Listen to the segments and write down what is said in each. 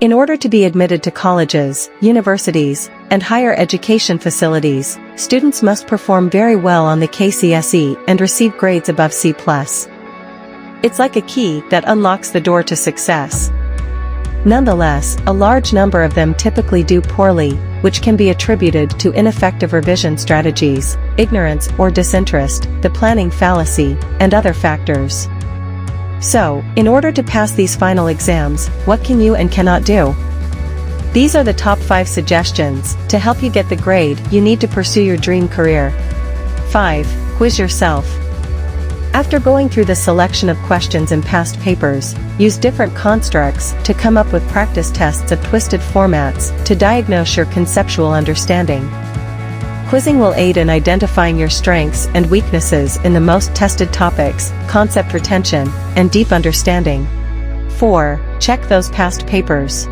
In order to be admitted to colleges, universities, and higher education facilities, students must perform very well on the Kcse and receive grades above C+. It's like a key that unlocks the door to success. Nonetheless, a large number of them typically do poorly, which can be attributed to ineffective revision strategies, ignorance or disinterest, the planning fallacy, and other factors. So, in order to pass these final exams, what can you and cannot do? These are the top 5 suggestions to help you get the grade you need to pursue your dream career. 5. Quiz yourself. After going through the selection of questions in past papers, use different constructs to come up with practice tests of twisted formats to diagnose your conceptual understanding. Quizzing will aid in identifying your strengths and weaknesses in the most tested topics, concept retention, and deep understanding. 4. Check those past papers.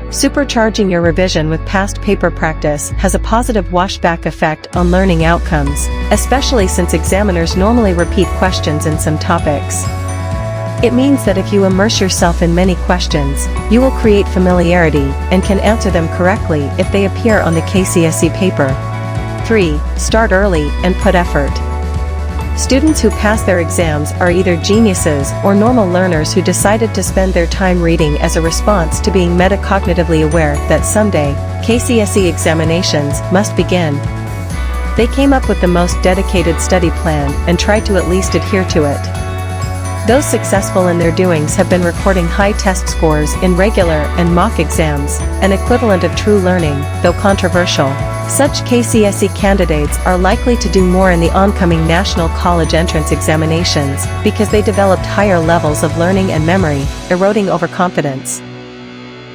Supercharging your revision with past paper practice has a positive washback effect on learning outcomes, especially since examiners normally repeat questions in some topics. It means that if you immerse yourself in many questions, you will create familiarity and can answer them correctly if they appear on the Kcse paper. 3. Start early and put effort. Students who pass their exams are either geniuses or normal learners who decided to spend their time reading as a response to being metacognitively aware that someday, Kcse examinations must begin. They came up with the most dedicated study plan and tried to at least adhere to it. Those successful in their doings have been recording high test scores in regular and mock exams, an equivalent of true learning, though controversial. Such Kcse candidates are likely to do more in the oncoming national college entrance examinations because they developed higher levels of learning and memory, eroding overconfidence.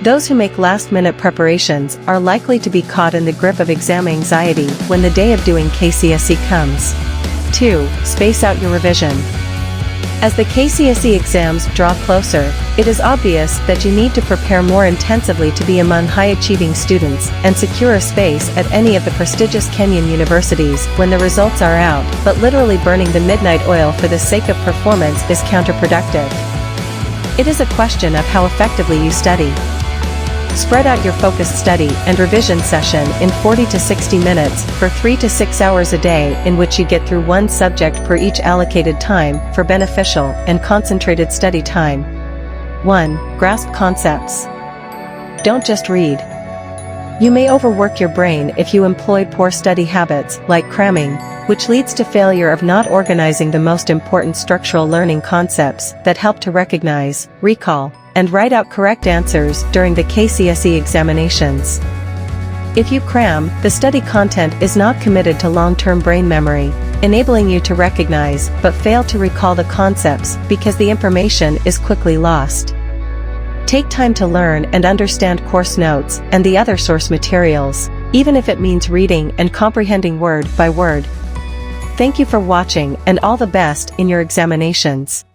Those who make last-minute preparations are likely to be caught in the grip of exam anxiety when the day of doing Kcse comes. 2. Space out your revision. As the Kcse exams draw closer, it is obvious that you need to prepare more intensively to be among high-achieving students and secure a space at any of the prestigious Kenyan universities when the results are out, but literally burning the midnight oil for the sake of performance is counterproductive. It is a question of how effectively you study. Spread out your focused study and revision session in 40 to 60 minutes for 3 to 6 hours a day, in which you get through one subject per each allocated time for beneficial and concentrated study time. 1. Grasp concepts. Don't just read. You may overwork your brain if you employ poor study habits like cramming, which leads to failure of not organizing the most important structural learning concepts that help to recognize, recall, and write out correct answers during the Kcse examinations. If you cram, the study content is not committed to long-term brain memory, enabling you to recognize but fail to recall the concepts because the information is quickly lost. Take time to learn and understand course notes and the other source materials, even if it means reading and comprehending word by word. Thank you for watching, and all the best in your examinations.